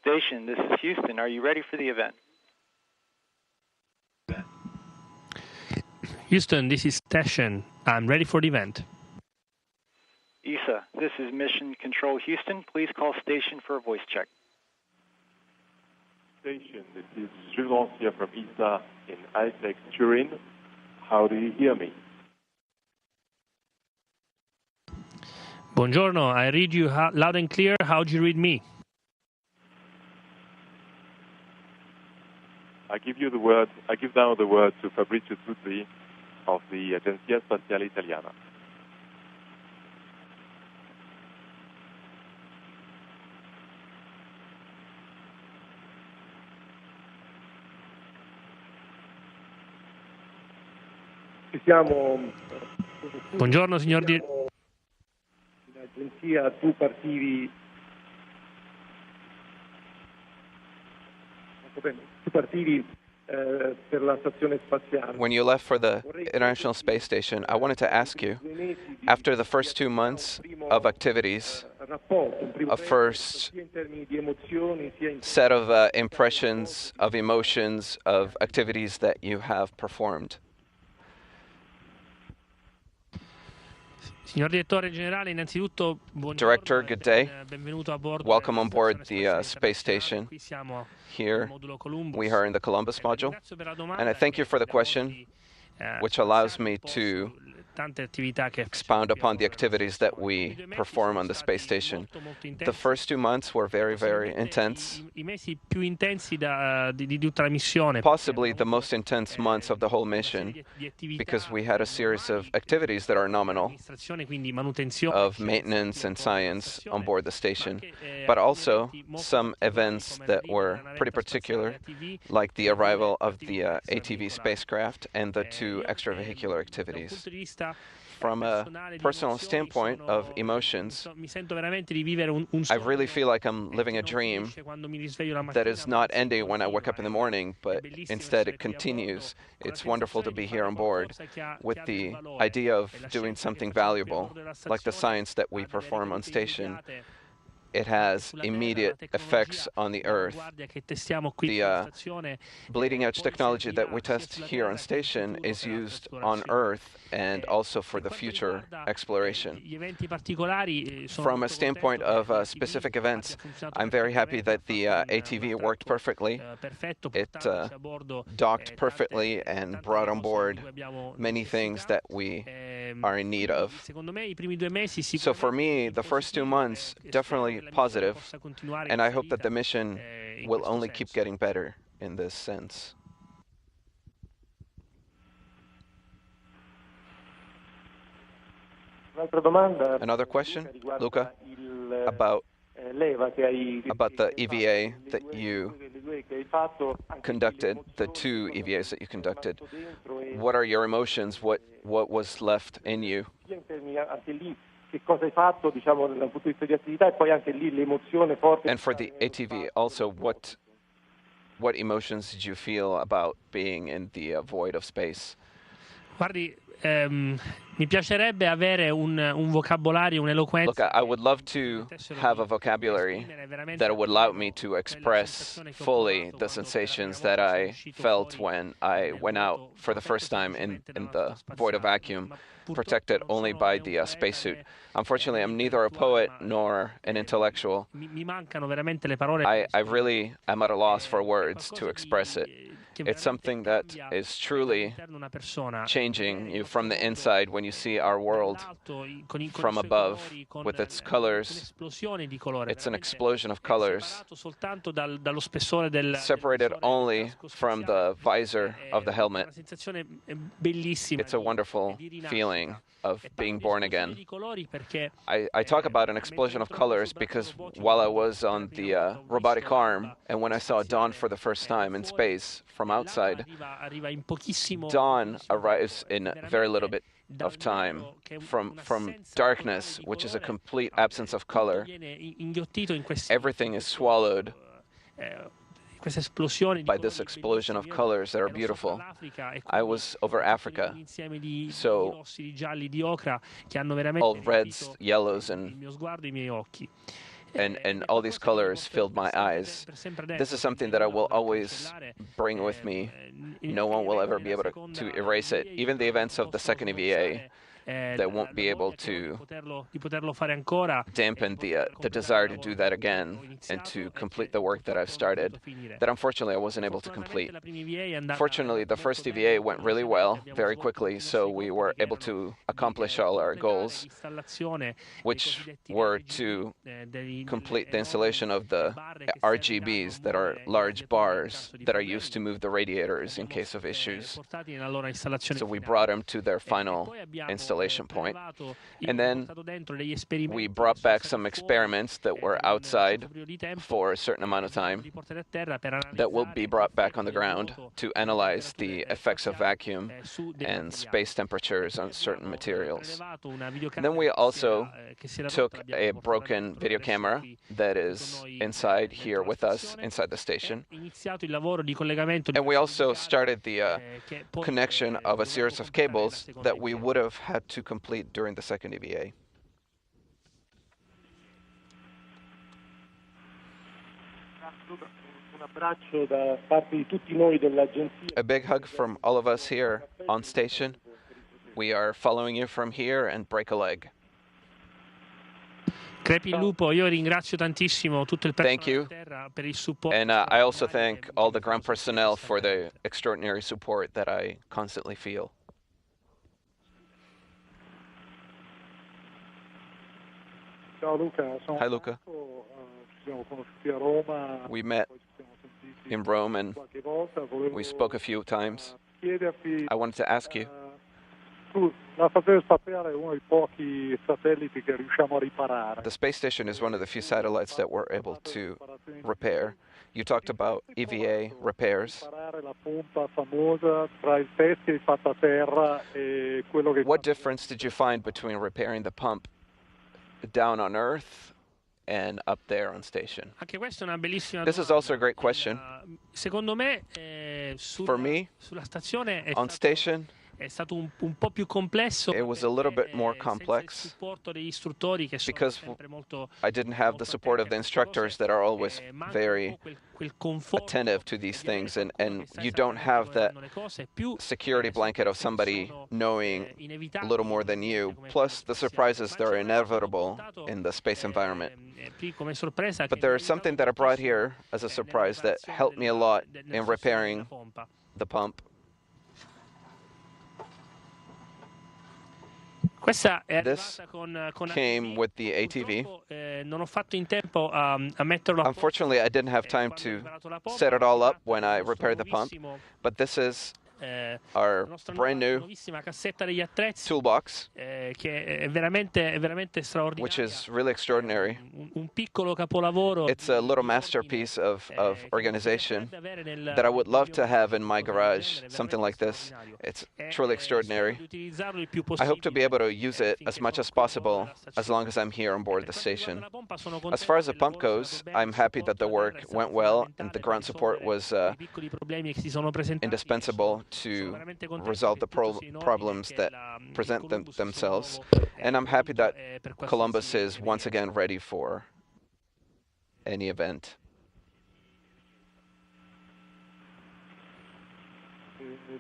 Station, this is Houston. Are you ready for the event? Houston, this is Station. I'm ready for the event. ESA, this is Mission Control Houston. Please call station for a voice check. Station, this is Julien here from ESA in ISEX Turin. How do you hear me? Buongiorno, I read you loud and clear. How do you read me? I give now the word to Fabrizio Zuzzi of the Agenzia Spaziale Italiana. Buongiorno, signor L'agenzia, tu partivi per la stazione spaziale. When you left for the International Space Station, I wanted to ask you, after the first 2 months of activities, a first set of impressions, of emotions, of activities that you have performed. Signor Direttore Generale, innanzitutto, Director, good day. Benvenuto a bordo. Welcome on board the space station. Here we are in the Columbus module. And I thank you for the question, which allows me to expound upon the activities that we perform on the space station. The first 2 months were very, very intense. Possibly the most intense months of the whole mission, because we had a series of activities that are nominal, of maintenance and science on board the station, but also some events that were pretty particular, like the arrival of the ATV spacecraft and the 2 extravehicular activities. From a personal standpoint of emotions, I really feel like I'm living a dream that is not ending when I wake up in the morning, but instead it continues. It's wonderful to be here on board with the idea of doing something valuable, like the science that we perform on station. It has immediate effects on the Earth. The bleeding-edge technology that we test here on station is used on Earth and also for the future exploration. From a standpoint of specific events, I'm very happy that the ATV worked perfectly. It docked perfectly and brought on board many things that we are in need of. So for me, the first 2 months definitely positive, and I hope that the mission will only keep getting better in this sense. Another question, Luca, about the EVA that you conducted, the 2 EVAs that you conducted. What are your emotions? What was left in you? And for the ATV also, what emotions did you feel about being in the void of space? Guardi, mi piacerebbe avere un vocabolario, un'eloquenza. Look, I would love to have a vocabulary that would allow me to express fully the sensations that I felt when I went out for the first time in the void of vacuum, protected only by the spacesuit. Unfortunately, I'm neither a poet nor an intellectual. I really am at a loss for words to express it. It's something that is truly changing you from the inside when you see our world from above with its colors. It's an explosion of colors, separated only from the visor of the helmet. It's a wonderful feeling of being born again. I talk about an explosion of colors because while I was on the robotic arm and when I saw dawn for the first time in space from outside, dawn arrives in very little bit of time from darkness, which is a complete absence of color. Everything is swallowed by this explosion of colors that are beautiful. I was over Africa, so all reds, yellows, and and all these colors filled my eyes. This is something that I will always bring with me. No one will ever be able to erase it. Even the events of the second EVA, they won't be able to dampen the desire to do that again and to complete the work that I've started, that unfortunately I wasn't able to complete. Fortunately, the first EVA went really well, very quickly, so we were able to accomplish all our goals, which were to complete the installation of the RGBs, that are large bars that are used to move the radiators in case of issues. So we brought them to their final installation point. And then we brought back some experiments that were outside for a certain amount of time that will be brought back on the ground to analyze the effects of vacuum and space temperatures on certain materials. And then we also took a broken video camera that is inside here with us, inside the station. And we also started the connection of a series of cables that we would have had to complete during the second EVA. A big hug from all of us here on station. We are following you from here, and break a leg. Thank you. And I also thank all the ground personnel for the extraordinary support that I constantly feel. Hi, Luca. We met in Rome and we spoke a few times. I wanted to ask you, the space station is one of the few satellites that we're able to repair. You talked about EVA repairs. What difference did you find between repairing the pump down on Earth and up there on station? This is also a great question. For me, on station, it was a little bit more complex because I didn't have the support of the instructors that are always very attentive to these things, and you don't have that security blanket of somebody knowing a little more than you, plus the surprises that are inevitable in the space environment. But there is something that I brought here as a surprise that helped me a lot in repairing the pump. This came with the ATV. Unfortunately, I didn't have time to set it all up when I repaired the pump, but this is our brand new toolbox, which is really extraordinary. It's a little masterpiece of organization that I would love to have in my garage, something like this. It's truly extraordinary. I hope to be able to use it as much as possible as long as I'm here on board the station. As far as the pump goes, I'm happy that the work went well and the ground support was indispensable to resolve the problems that present themselves. And I'm happy that Columbus is once again ready for any event.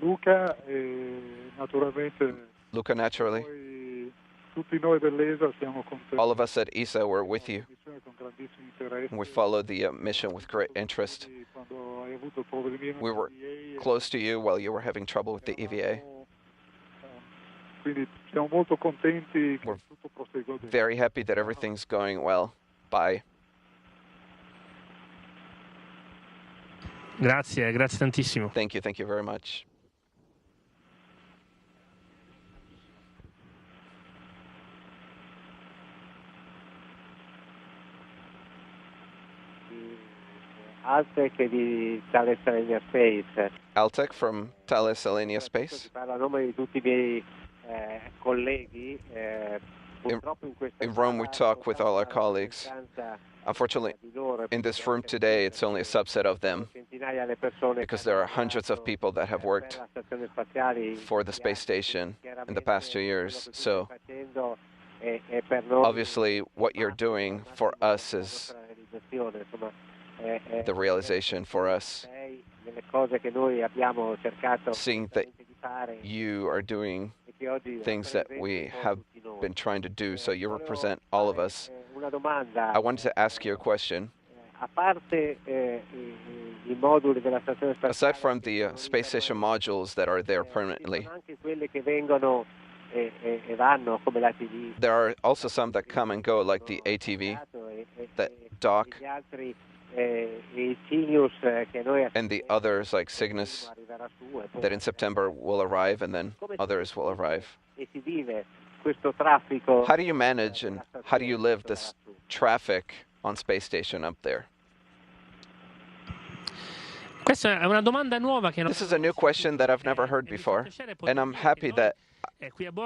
Luca, naturally. All of us at ESA were with you. We followed the mission with great interest. We were close to you while you were having trouble with the EVA. We're very happy that everything's going well. Bye. Grazie tantissimo. Thank you very much. Altec di Thales Alenia Space. Altec from Thales Alenia Space. In Rome, we talk with all our colleagues. Unfortunately, in this room today, it's only a subset of them because there are hundreds of people that have worked for the space station in the past 2 years. So Obviously, what you're doing for us is the realization for us, seeing that you are doing things that we have been trying to do, so you represent all of us. I wanted to ask you a question. Aside from the space station modules that are there permanently, there are also some that come and go, like the ATV, that dock, and the others like Cygnus, that in September will arrive, and then others will arrive. How do you manage and how do you live this traffic on space station up there? This is a new question that I've never heard before, and I'm happy that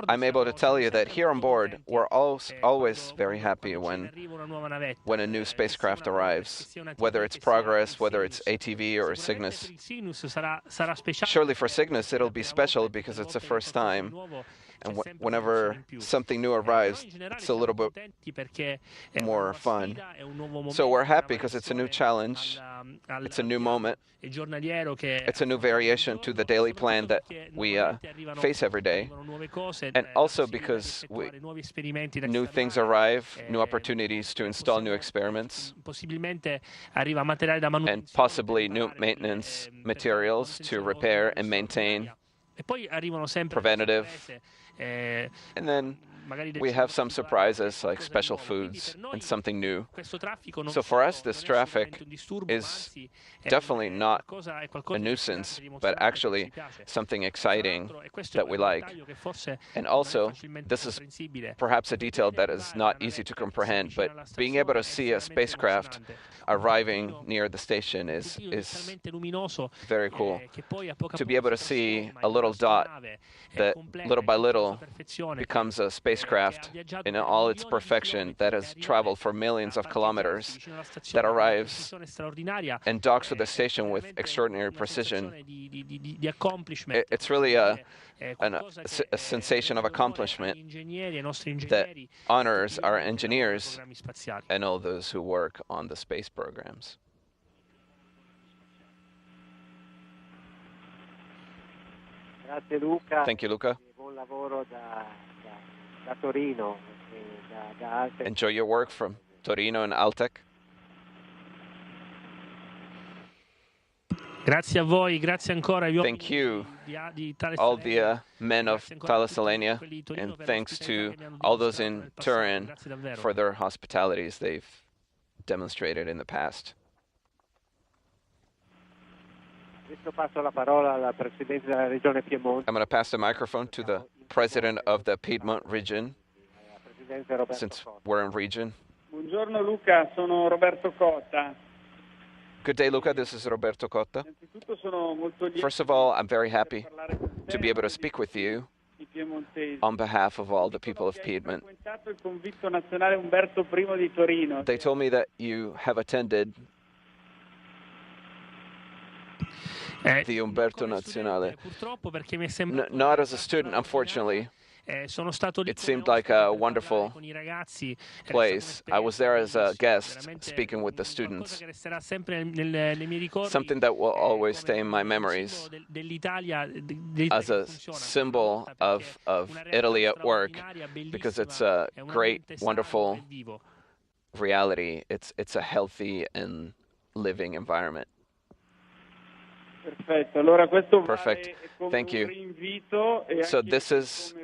I'm able to tell you that here on board, we're always very happy when a new spacecraft arrives, whether it's Progress, whether it's ATV or Cygnus. Surely for Cygnus, it'll be special because it's the first time. And whenever something new arrives, it's a little bit more fun. So we're happy because it's a new challenge. It's a new moment. It's a new variation to the daily plan that we face every day. And also because new things arrive, new opportunities to install new experiments, and possibly new maintenance materials to repair and maintain, preventative. And then we have some surprises like special foods and something new. So for us, this traffic is definitely not a nuisance, but actually something exciting that we like. And also, this is perhaps a detail that is not easy to comprehend, but being able to see a spacecraft arriving near the station is very cool. To be able to see a little dot that little by little becomes a spacecraft in all its perfection that has traveled for millions of kilometers, that arrives and docks with the station with extraordinary precision. It's really a sensation of accomplishment that honors our engineers and all those who work on the space programs. Thank you, Luca. Enjoy your work from Torino and Altec. Thank you, all the men of Thales Alenia, and thanks to all those in Turin for their hospitalities they've demonstrated in the past. I'm going to pass the microphone to the president of the Piedmont region, since we're in region. Buongiorno Luca, sono Roberto Cotta. Good day, Luca. This is Roberto Cotta. First of all, I'm very happy to be able to speak with you on behalf of all the people of Piedmont. They told me that you have attended the Umberto Nazionale. Not as a student, unfortunately. It seemed like a wonderful place. I was there as a guest, speaking with the students. Something that will always stay in my memories as a symbol of Italy at work, because it's a great, wonderful reality. It's a healthy and living environment. Perfect. Thank you. So this is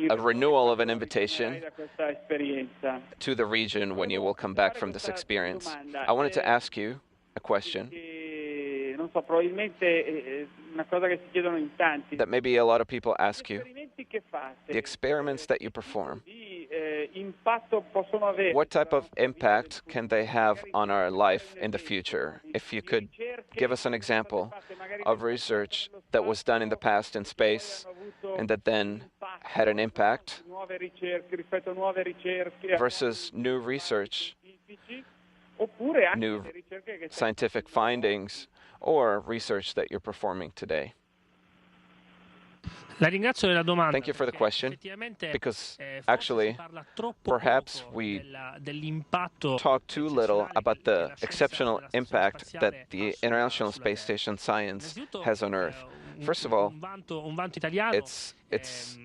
a renewal of an invitation to the region when you will come back from this experience. I wanted to ask you a question that maybe a lot of people ask you. The experiments that you perform, what type of impact can they have on our life in the future? If you could give us an example of research that was done in the past in space and that then had an impact versus new research, new scientific findings, or research that you're performing today. Thank you for the question, because actually, perhaps we talk too little about the exceptional impact that the International Space Station science has on Earth. First of all, it's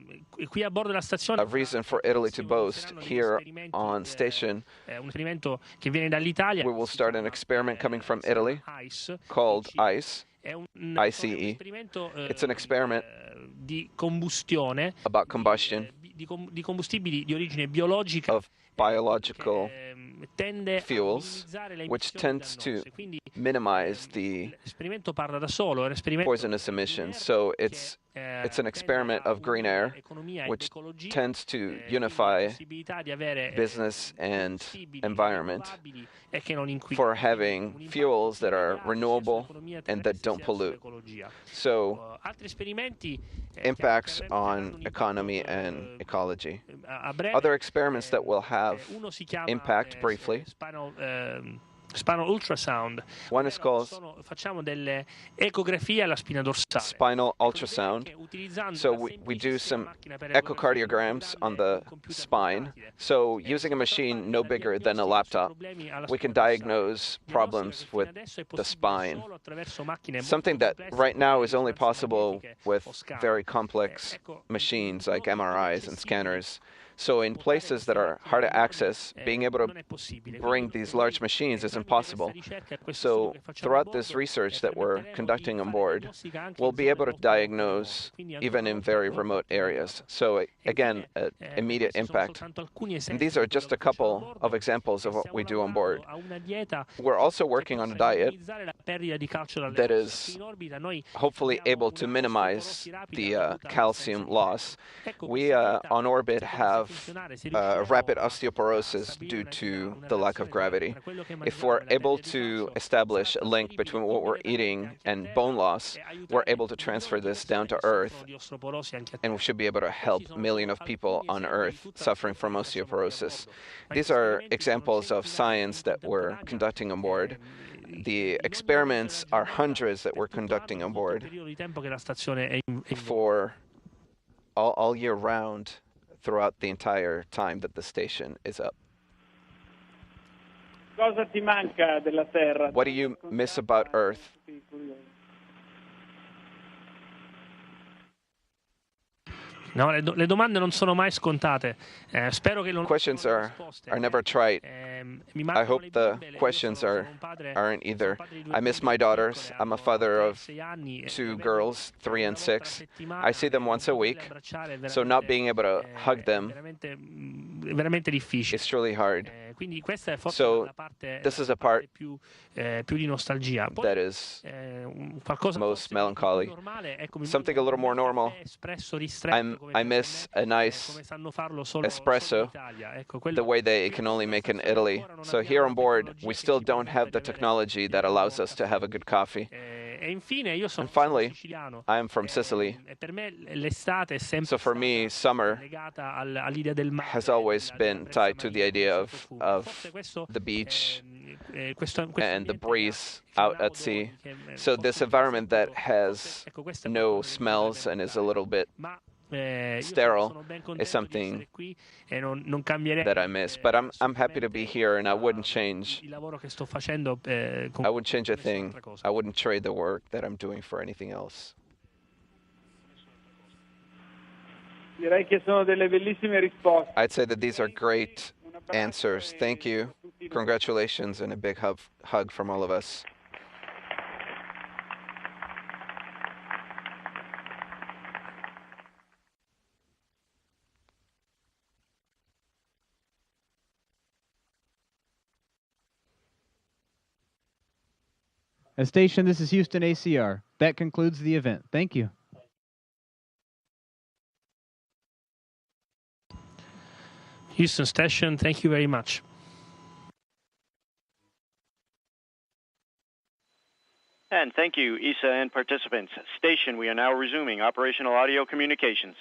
a reason for Italy to boast. Here on station, we will start an experiment coming from Italy called ICE. ICE. It's an experiment about combustion of biological fuels, which tends to minimize the poisonous emissions. So it's an experiment of green air, which tends to unify business and environment for having fuels that are renewable and that don't pollute. So impacts on economy and ecology. Other experiments that will have impact briefly. Spinal ultrasound. One is called spinal ultrasound. So we do some echocardiograms on the spine. So using a machine no bigger than a laptop, we can diagnose problems with the spine. Something that right now is only possible with very complex machines like MRIs and scanners. So in places that are hard to access, being able to bring these large machines is impossible. So throughout this research that we're conducting on board, we'll be able to diagnose even in very remote areas. So again, immediate impact. And these are just a couple of examples of what we do on board. We're also working on a diet that is hopefully able to minimize the calcium loss. We on orbit have rapid osteoporosis due to the lack of gravity. If we're able to establish a link between what we're eating and bone loss, we're able to transfer this down to Earth, and we should be able to help millions of people on Earth suffering from osteoporosis. These are examples of science that we're conducting on board. The experiments are hundreds that we're conducting on board for all year round, throughout the entire time that the station is up. Cosa ti manca della Terra? What do you miss about Earth? No, le domande non sono mai scontate. Spero che questions are never trite. I hope the questions aren't either. I miss my daughters. I'm a father of 2 girls, 3 and 6. I see them once a week, so not being able to hug them is truly hard. So this is a part that is most melancholy. Something a little more normal. I miss a nice espresso, the way they can only make in Italy. So here on board, we still don't have the technology that allows us to have a good coffee. And finally, I am from Sicily. So for me, summer has always been tied to the idea of the beach and the breeze out at sea. So this environment that has no smells and is a little bit sterile is something that I miss. But I'm happy to be here, and I wouldn't change a thing. I wouldn't trade the work that I'm doing for anything else. I'd say that these are great answers. Thank you. Congratulations, and a big hug from all of us. Station, this is Houston ACR. That concludes the event. Thank you. Houston Station, thank you very much. And thank you, ESA and participants. Station, we are now resuming operational audio communications.